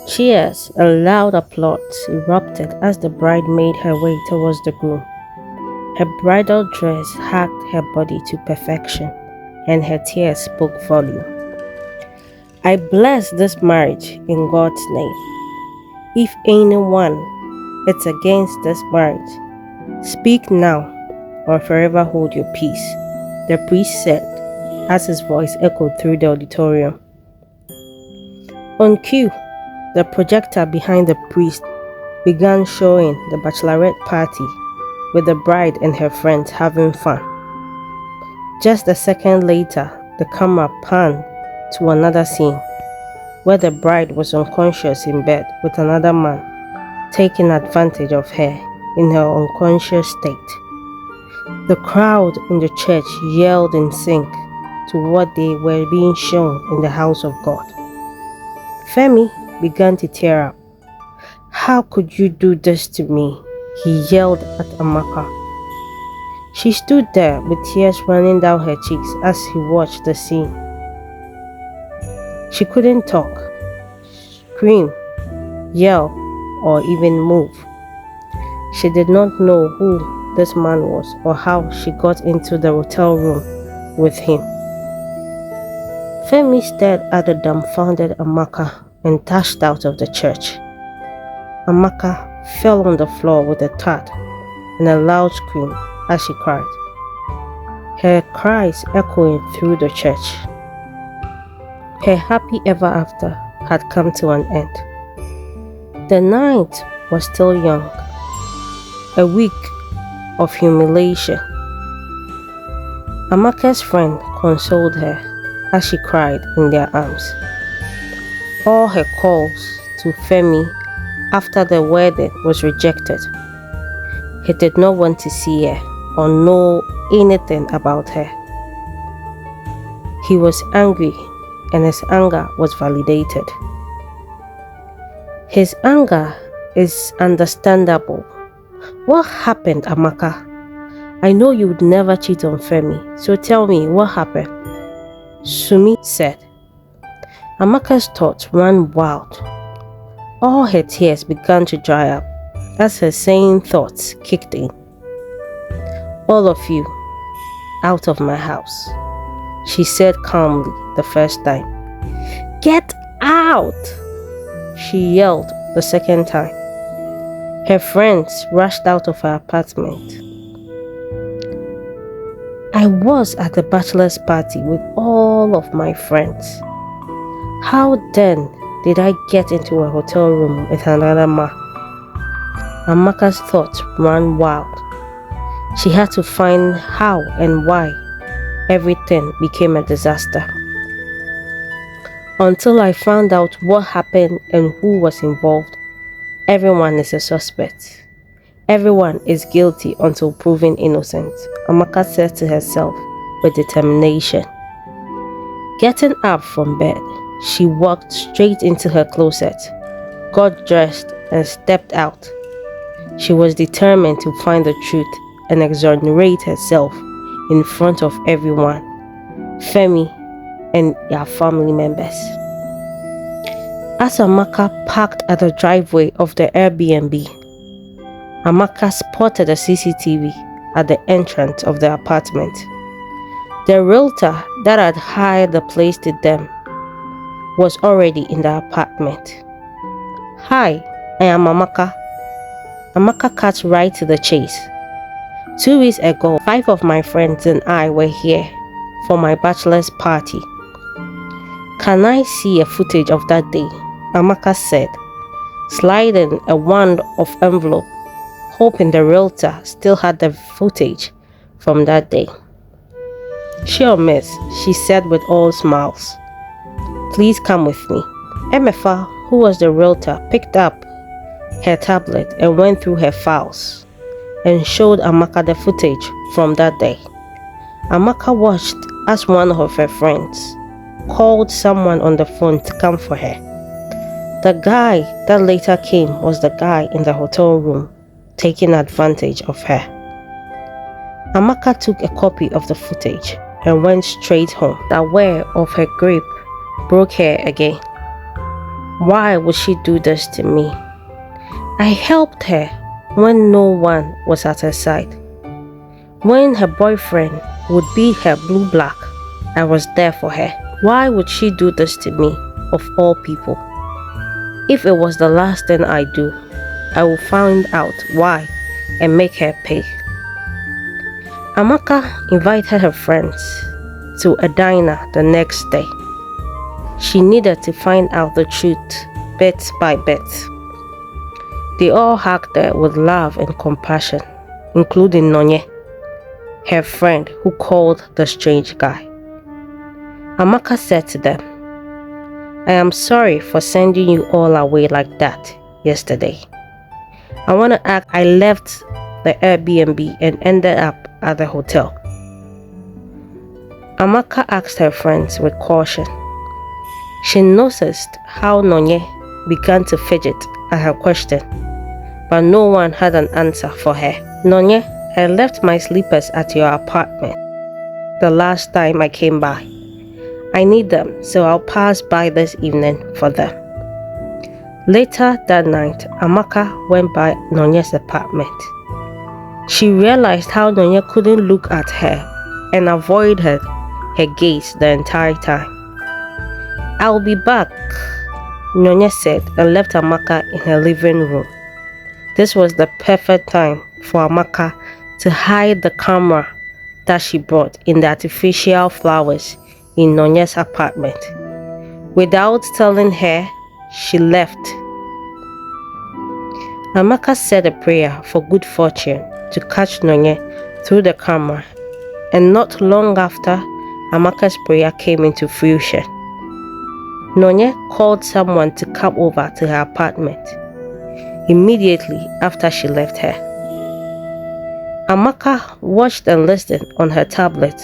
Cheers and loud applause erupted as the bride made her way towards the groom. Her bridal dress hugged her body to perfection, and her tears spoke volume. I bless this marriage in God's name. If anyone is against this marriage, speak now or forever hold your peace, the priest said as his voice echoed through the auditorium. On cue, the projector behind the priest began showing the bachelorette party with the bride and her friends having fun. Just a second later, the camera panned to another scene where the bride was unconscious in bed with another man, taking advantage of her in her unconscious state. The crowd in the church yelled in sync to what they were being shown in the house of God. Femi began to tear up. "How could you do this to me?" he yelled at Amaka. She stood there with tears running down her cheeks as he watched the scene. She couldn't talk, scream, yell, or even move. She did not know who this man was or how she got into the hotel room with him. Femi stared at the dumbfounded Amaka and dashed out of the church. Amaka fell on the floor with a thud and a loud scream as she cried, her cries echoing through the church. Her happy ever after had come to an end. The night was still young, a week of humiliation. Amaka's friend consoled her as she cried in their arms. All her calls to Femi after the wedding was rejected. He did not want to see her or know anything about her. He was angry, and his anger was validated. His anger is understandable. What happened, Amaka? I know you would never cheat on Femi, so tell me what happened, Sumi said. Amaka's thoughts ran wild. All her tears began to dry up as her sane thoughts kicked in. All of you, out of my house, she said calmly the first time. Get out! She yelled the second time. Her friends rushed out of her apartment. I was at the bachelor's party with all of my friends. How then did I get into a hotel room with another man? Amaka's thoughts ran wild. She had to find how and why everything became a disaster. Until I found out what happened and who was involved, everyone is a suspect. Everyone is guilty until proven innocent, Amaka said to herself with determination. Getting up from bed, she walked straight into her closet, got dressed, and stepped out. She was determined to find the truth and exonerate herself in front of everyone, Femi and their family members. As Amaka parked at the driveway of the Airbnb, Amaka spotted a CCTV at the entrance of the apartment. The realtor that had hired the place to them was already in the apartment. Hi, I am Amaka. Amaka cut right to the chase. 2 weeks ago, 5 of my friends and I were here for my bachelor's party. Can I see a footage of that day? Amaka said, sliding a wand of envelope, hoping the realtor still had the footage from that day. Sure, miss, she said with all smiles. Please come with me. Emefa, who was the realtor, picked up her tablet and went through her files and showed Amaka the footage from that day. Amaka watched as one of her friends called someone on the phone to come for her. The guy that later came was the guy in the hotel room taking advantage of her. Amaka took a copy of the footage and went straight home, aware of her grip broke her again. Why would she do this to me? I helped her when no one was at her side. When her boyfriend would be her blue black, I was there for her. Why would she do this to me, of all people? If it was the last thing I do, I will find out why and make her pay. Amaka invited her friends to a diner the next day. She needed to find out the truth bit by bit. They all hugged her with love and compassion, including Nonye, her friend who called the strange guy. Amaka said to them, I am sorry for sending you all away like that yesterday. I want to act I left the Airbnb and ended up at the hotel. Amaka asked her friends with caution. She noticed how Nonye began to fidget at her question, but no one had an answer for her. Nonye, I left my slippers at your apartment the last time I came by. I need them, so I'll pass by this evening for them. Later that night, Amaka went by Nonye's apartment. She realized how Nonye couldn't look at her and avoid her gaze the entire time. I'll be back, Nonye said and left Amaka in her living room. This was the perfect time for Amaka to hide the camera that she brought in the artificial flowers in Nonye's apartment. Without telling her, she left. Amaka said a prayer for good fortune to catch Nonye through the camera, and not long after, Amaka's prayer came into fruition. Nonye called someone to come over to her apartment immediately after she left her. Amaka watched and listened on her tablet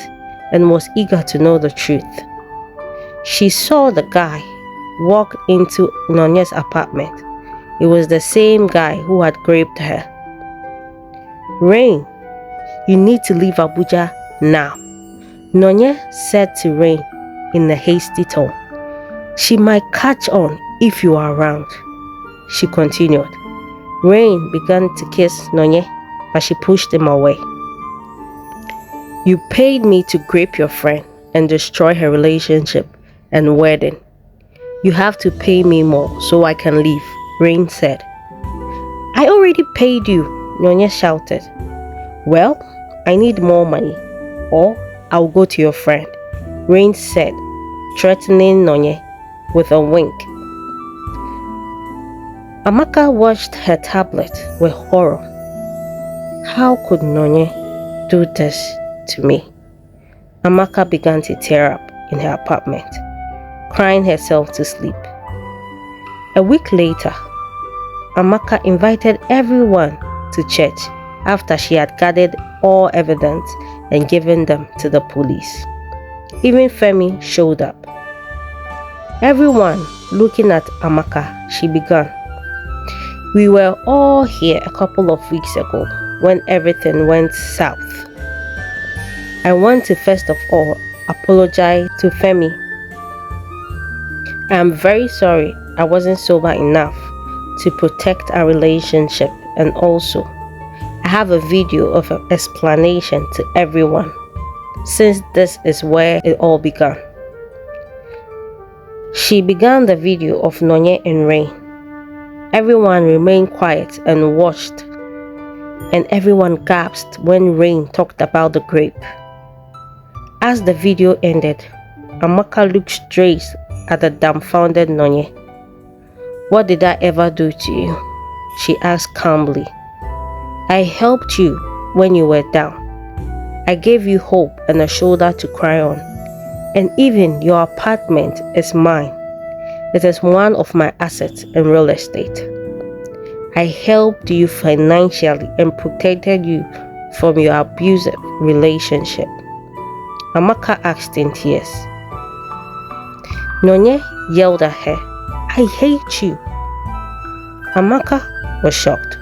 and was eager to know the truth. She saw the guy walk into Nonye's apartment. It was the same guy who had raped her. Rain, you need to leave Abuja now, Nonye said to Rain in a hasty tone. She might catch on if you are around, she continued. Rain began to kiss Nonye, but she pushed him away. You paid me to grape your friend and destroy her relationship and wedding. You have to pay me more so I can leave, Rain said. I already paid you, Nonye shouted. Well, I need more money, or I'll go to your friend, Rain said, threatening Nonye with a wink. Amaka watched her tablet with horror. How could Nonye do this to me? Amaka began to tear up in her apartment, crying herself to sleep. A week later, Amaka invited everyone to church after she had gathered all evidence and given them to the police. Even Femi showed up. Everyone looking at Amaka, she began. We were all here a couple of weeks ago when everything went south. I want to first of all apologize to Femi. I am very sorry I wasn't sober enough to protect our relationship, and also I have a video of an explanation to everyone, since this is where it all began. She began the video of Nonye and Rain. Everyone remained quiet and watched, and everyone gasped when Rain talked about the grape. As the video ended, Amaka looked straight at the dumbfounded Nonye. What did I ever do to you? She asked calmly. I helped you when you were down. I gave you hope and a shoulder to cry on. And even your apartment is mine. It is one of my assets in real estate. I helped you financially and protected you from your abusive relationship. Amaka asked in tears. Nonye yelled at her, I hate you. Amaka was shocked.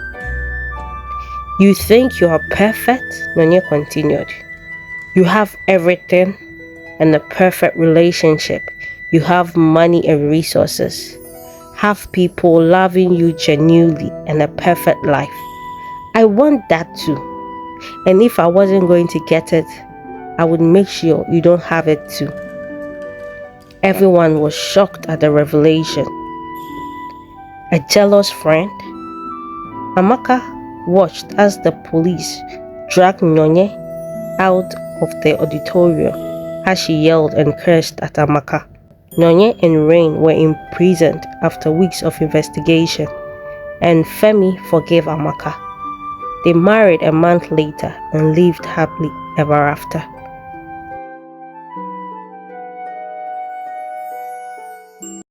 You think you are perfect? Nonye continued. You have everything and a perfect relationship. You have money and resources. have people loving you genuinely and a perfect life. I want that too. And if I wasn't going to get it, I would make sure you don't have it too. Everyone was shocked at the revelation. A jealous friend? Amaka watched as the police dragged Nyonye out of the auditorium as she yelled and cursed at Amaka. Nyonye and Rain were imprisoned after weeks of investigation, and Femi forgave Amaka. They married a month later and lived happily ever after.